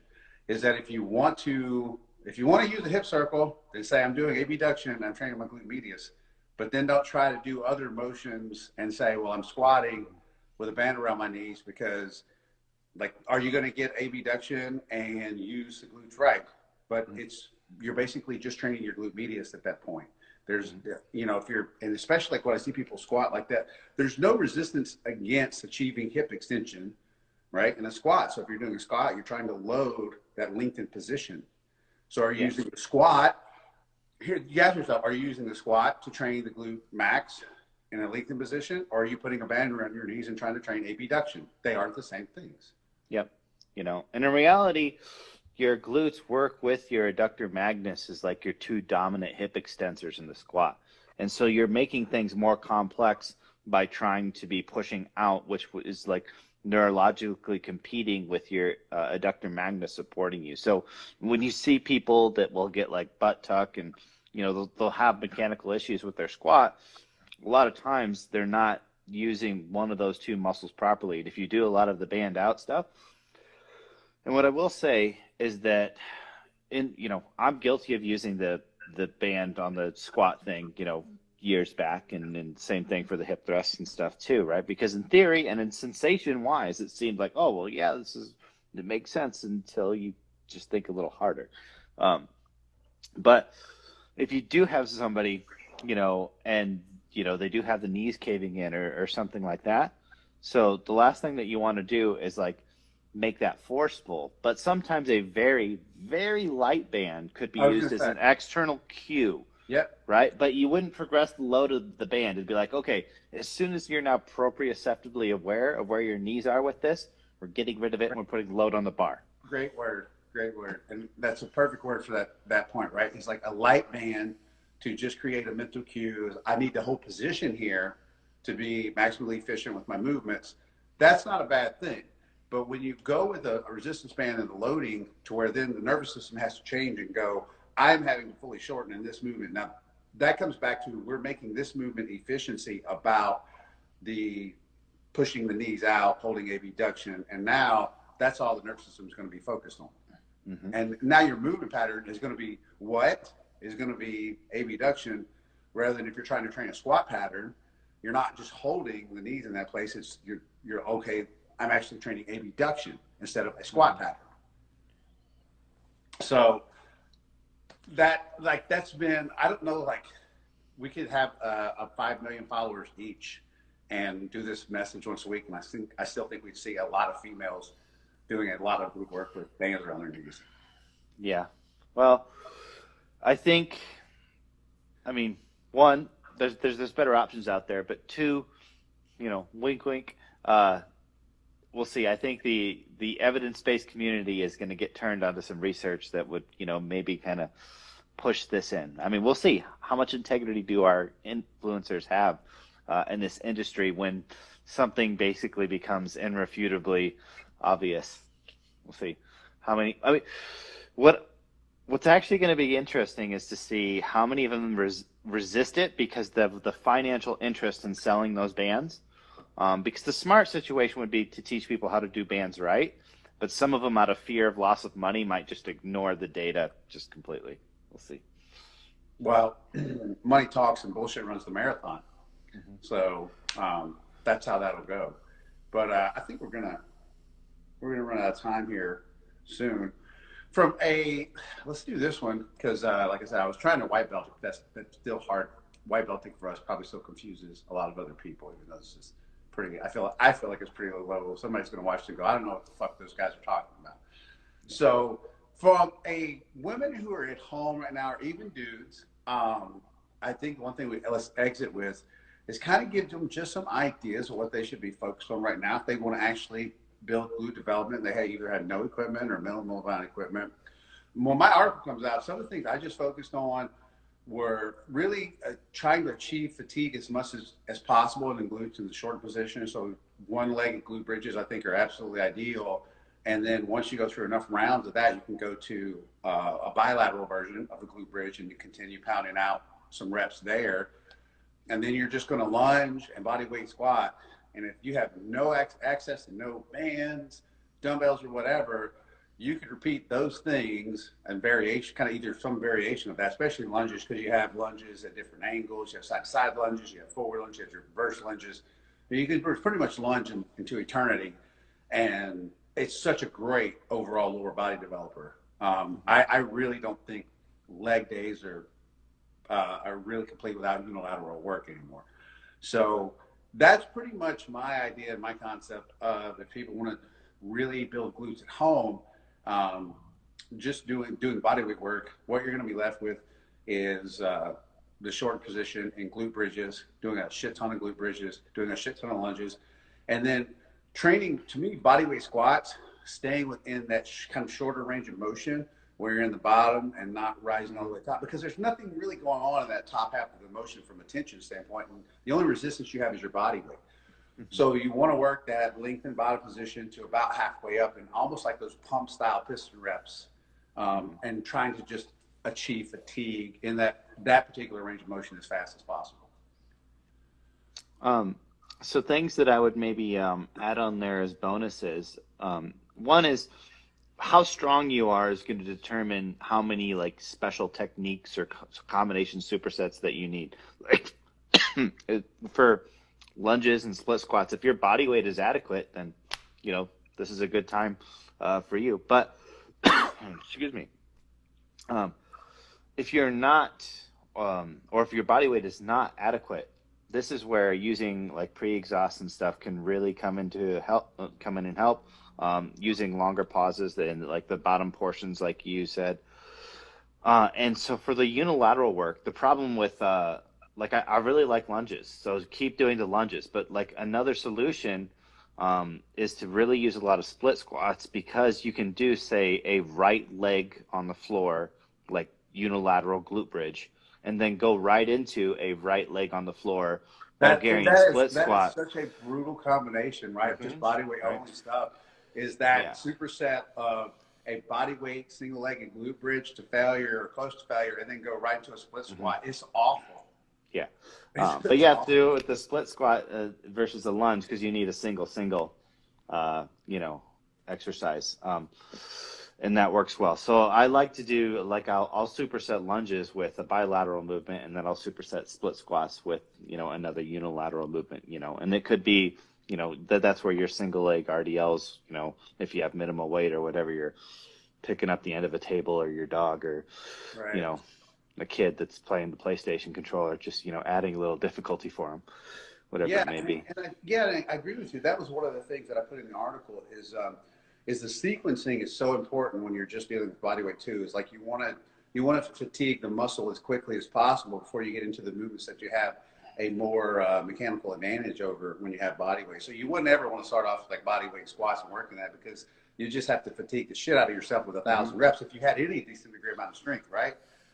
Is that if you want to If you want to use a hip circle, then say I'm doing abduction and I'm training my glute medius, but then don't try to do other motions and say, well, I'm squatting with a band around my knees because, like, are you going to get abduction and use the glutes right? But you're basically just training your glute medius at that point. There's, if you're, and especially like when I see people squat like that, there's no resistance against achieving hip extension, right? In a squat. So if you're doing a squat, you're trying to load that lengthened position. So are you using the squat? Here, you ask yourself, are you using the squat to train the glute max in a lengthened position? Or are you putting a band around your knees and trying to train abduction? They aren't the same things. Yep. And in reality, your glutes work with your adductor magnus as like your two dominant hip extensors in the squat. And so you're making things more complex by trying to be pushing out, which is like neurologically competing with your adductor magnus supporting you. So when you see people that will get like butt tuck and, they'll have mechanical issues with their squat, a lot of times they're not using one of those two muscles properly. And if you do a lot of the band out stuff, and what I will say is that I'm guilty of using the band on the squat thing, years back, and same thing for the hip thrusts and stuff too, right? Because in theory and in sensation wise, it seemed like, oh, well, yeah, it makes sense until you just think a little harder. But if you do have somebody, and, they do have the knees caving in or something like that. So the last thing that you want to do is like make that forceful, but sometimes a very, very light band could be used as an external cue. Yep. Right? But you wouldn't progress the load of the band. It'd be like, okay, as soon as you're now proprioceptively aware of where your knees are with this, we're getting rid of it and we're putting load on the bar. Great word. And that's a perfect word for that point, right? It's like a light band to just create a mental cue. I need to hold position here to be maximally efficient with my movements. That's not a bad thing. But when you go with a resistance band and the loading to where then the nervous system has to change and go, I'm having to fully shorten in this movement. Now, that comes back to we're making this movement efficiency about the pushing the knees out, holding abduction, and now that's all the nervous system is going to be focused on. Mm-hmm. And now your movement pattern is going to be abduction, rather than if you're trying to train a squat pattern, you're not just holding the knees in that place. It's you're okay. I'm actually training abduction instead of a squat pattern. So that's been, I don't know, like we could have a 5 million followers each and do this message once a week. And I still think we'd see a lot of females doing a lot of group work with bands around their knees. Yeah. Well, one, there's better options out there, but two, wink, wink, we'll see. I think the evidence-based community is going to get turned onto some research that would, maybe kind of push this in. I mean, we'll see how much integrity do our influencers have in this industry when something basically becomes irrefutably obvious. We'll see how many. I mean, what's actually going to be interesting is to see how many of them resist it because of the financial interest in selling those bands. Because the smart situation would be to teach people how to do bands right, but some of them out of fear of loss of money might just ignore the data just completely. We'll see. Well, money talks and bullshit runs the marathon. Mm-hmm. So that's how that'll go. But I think we're gonna run out of time here soon. Let's do this one because, like I said, I was trying to white belt. That's still hard. White belting for us probably still confuses a lot of other people, even though it's just pretty. I feel like it's pretty low level. Somebody's gonna watch it and go, I don't know what the fuck those guys are talking about. So from women who are at home right now, or even dudes, I think one thing let's exit with is kind of give them just some ideas of what they should be focused on right now if they want to actually build glute development. They either had no equipment or minimal amount of equipment. When my article comes out, some of the things I just focused on were really trying to achieve fatigue as much as possible in the glutes in the short position. So one-legged glute bridges, I think, are absolutely ideal. And then once you go through enough rounds of that, you can go to a bilateral version of the glute bridge and you continue pounding out some reps there. And then you're just going to lunge and body weight squat. And if you have no access to no bands, dumbbells, or whatever, you could repeat those things and variation, kind of either some variation of that, especially lunges, because you have lunges at different angles. You have side lunges, you have forward lunges, you have your reverse lunges. You can pretty much lunge into eternity, and it's such a great overall lower body developer. I really don't think leg days are really complete without unilateral work anymore. So that's pretty much my idea and my concept of if people want to really build glutes at home, just doing bodyweight work, what you're going to be left with is the short position in glute bridges, doing a shit ton of glute bridges, doing a shit ton of lunges, and then training, to me, bodyweight squats, staying within that kind of shorter range of motion where you're in the bottom and not rising all the way top, because there's nothing really going on in that top half of the motion from a tension standpoint, and the only resistance you have is your body weight. So you want to work that lengthened bottom position to about halfway up, and almost like those pump style piston reps, and trying to just achieve fatigue in that particular range of motion as fast as possible. So things that I would maybe add on there as bonuses. One is how strong you are is going to determine how many like special techniques or combination supersets that you need. Like for lunges and split squats, if your body weight is adequate, then this is a good time for you. But excuse me, if you're not, or if your body weight is not adequate, this is where using like pre-exhaust and stuff can really come in and help. Using longer pauses in like the bottom portions, like you said. And so for the unilateral work, the problem with like I really like lunges, so keep doing the lunges. But like another solution is to really use a lot of split squats, because you can do, say, a right leg on the floor, like unilateral glute bridge, and then go right into a right leg on the floor Bulgarian split squat. That is such a brutal combination, right? Mm-hmm. Just body weight only stuff. Is that superset of a body weight single legged glute bridge to failure or close to failure, and then go right into a split squat. It's awful. Yeah. But you have to do it with the split squat versus the lunge, because you need a single exercise. And that works well. So I like to do, like, I'll superset lunges with a bilateral movement, and then I'll superset split squats with, another unilateral movement, and it could be, that's where your single leg RDLs, if you have minimal weight or whatever, you're picking up the end of a table, or your dog, or, right. A kid that's playing the PlayStation controller, just, adding a little difficulty for them, whatever it may be. And I agree with you. That was one of the things that I put in the article is the sequencing is so important when you're just dealing with bodyweight too. Is like you want to fatigue the muscle as quickly as possible before you get into the movements that you have a more mechanical advantage over when you have body weight. So you wouldn't ever want to start off with like body weight squats and working that, because you just have to fatigue the shit out of yourself with 1,000 reps if you had any decent degree amount of strength, right?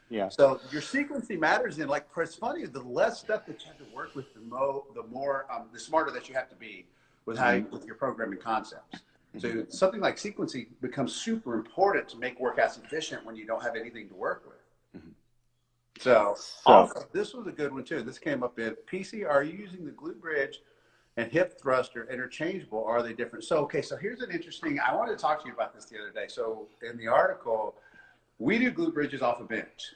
Yeah. So your sequencing matters. And like, it's funny, the less stuff that you have to work with, the smarter that you have to be with with your programming concepts. So something like sequencing becomes super important to make workouts efficient when you don't have anything to work with. So also, this was a good one too. This came up in PC. Are you using the glute bridge and hip thruster interchangeable? Or are they different? So here's an interesting. I wanted to talk to you about this the other day. So in the article, we do glute bridges off a bench,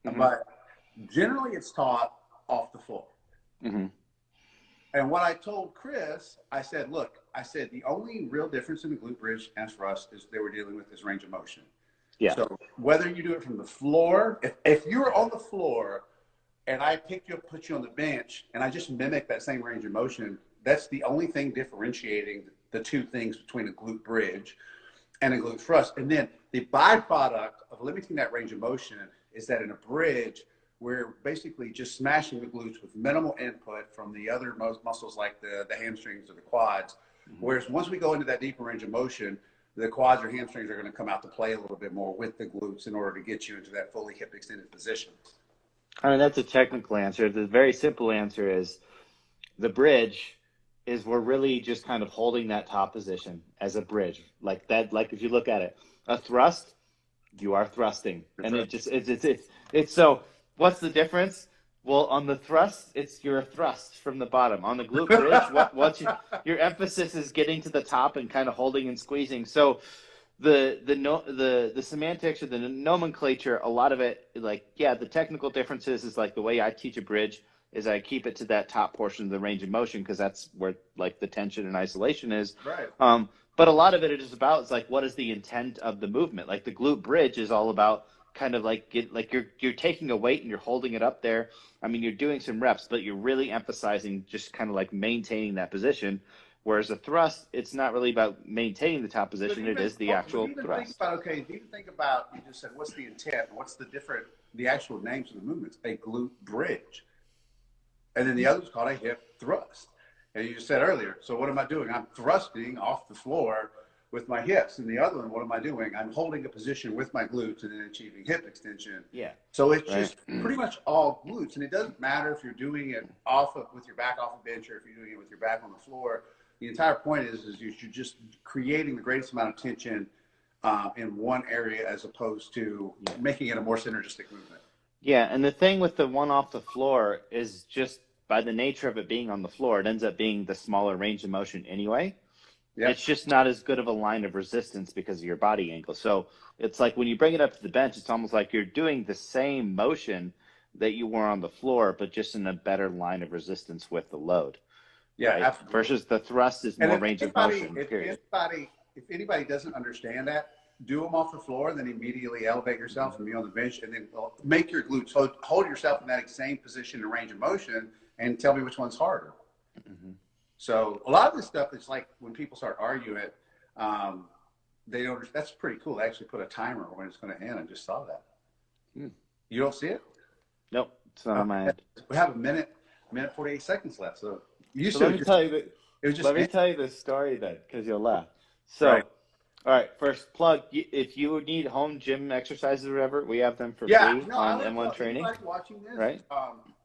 but generally it's taught off the floor. And what I told Chris, I said, the only real difference in the glute bridge and thrust is they were dealing with this range of motion. Yeah. So whether you do it from the floor, if you were on the floor and I picked you up, put you on the bench, and I just mimic that same range of motion, that's the only thing differentiating the two things between a glute bridge and a glute thrust. And then the byproduct of limiting that range of motion is that in a bridge, we're basically just smashing the glutes with minimal input from the other muscles like the hamstrings or the quads. Whereas once we go into that deeper range of motion, the quads or hamstrings are going to come out to play a little bit more with the glutes in order to get you into that fully hip extended position. I mean, that's a technical answer. The very simple answer is the bridge is we're really just kind of holding that top position as a bridge. Like that, like if you look at it, a thrust, you are thrusting. That's right. It's so what's the difference? Well, on the thrust, you're a thrust from the bottom. On the glute bridge, your emphasis is getting to the top and kind of holding and squeezing. So the semantics or the nomenclature, a lot of it, like, yeah, the technical differences is like the way I teach a bridge is I keep it to that top portion of the range of motion because that's where like the tension and isolation is. Right. But a lot of it is about is like what is the intent of the movement? Like the glute bridge is all about kind of like you're taking a weight and you're holding it up there. I mean, you're doing some reps, but you're really emphasizing just kind of like maintaining that position. Whereas a thrust, it's not really about maintaining the top position. It is the actual Think thrust. about, okay, even think about, you just said, what's the intent? What's the actual names of the movements? A glute bridge. And then the other is called a hip thrust. And you just said earlier, so what am I doing? I'm thrusting off the floor with my hips. And the other one, what am I doing? I'm holding a position with my glutes and then achieving hip extension. Yeah. So it's just pretty much all glutes. And it doesn't matter if you're doing it with your back off a bench or if you're doing it with your back on the floor. The entire point is you're just creating the greatest amount of tension in one area as opposed to making it a more synergistic movement. Yeah, and the thing with the one off the floor is just by the nature of it being on the floor, it ends up being the smaller range of motion anyway. Yep. It's just not as good of a line of resistance because of your body angle. So it's like when you bring it up to the bench, it's almost like you're doing the same motion that you were on the floor, but just in a better line of resistance with the load. Yeah, right? absolutely. Versus the thrust is more range of motion. If anybody doesn't understand that, do them off the floor, then immediately elevate yourself and be on the bench, and then make your glutes hold yourself in that same position and range of motion, and tell me which one's harder. Mm-hmm. So a lot of this stuff is like when people start arguing it, they don't. That's pretty cool. They actually put a timer when it's going to end. I just saw that. You don't see it? Nope, it's not on my end. We have a minute 48 seconds left. So let me tell you the story then, because you'll laugh. So, right. All right, first plug. If you need home gym exercises or whatever, we have them for free on M1 Training. Anybody watching this, right?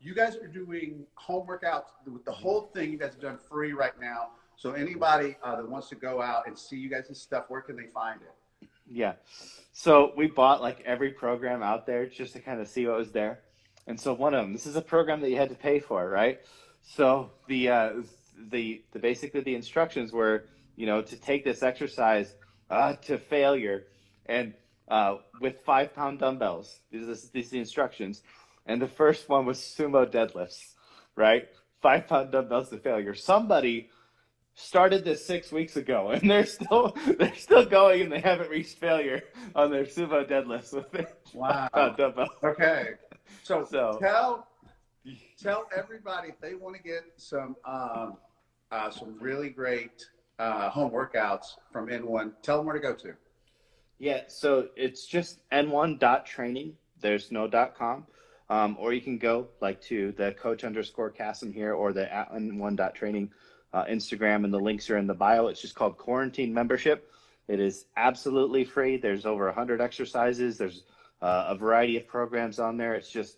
You guys are doing home workouts with the whole thing. You guys have done free right now. So anybody that wants to go out and see you guys' stuff, where can they find it? Yeah. So we bought like every program out there just to kind of see what was there. And so one of them, this is a program that you had to pay for, right? So the basically the instructions were, to take this exercise to failure, and with 5-pound dumbbells. These are the instructions, and the first one was sumo deadlifts, right? 5-pound dumbbells to failure. Somebody started this 6 weeks ago, and they're still going, and they haven't reached failure on their sumo deadlifts with their 5-pound dumbbells. Okay, so tell everybody if they want to get some really great home workouts from N1, tell them where to go to. Yeah, so it's just n1.training. There's no .com. Or you can go to the coach_Kassem here or the @n1.training Instagram, and the links are in the bio. It's just called Quarantine Membership. It is absolutely free. There's over 100 exercises. There's a variety of programs on there. It's just,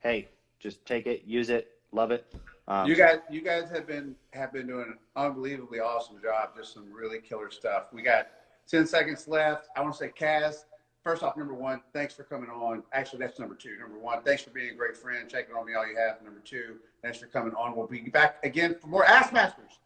hey, just take it, use it, love it. You guys have been doing an unbelievably awesome job. Just some really killer stuff. We got 10 seconds left. I want to say, Kaz, first off, number one, thanks for coming on. Actually, that's number two. Number one, thanks for being a great friend, checking on me all you have. Number two, thanks for coming on. We'll be back again for more Ask Masters.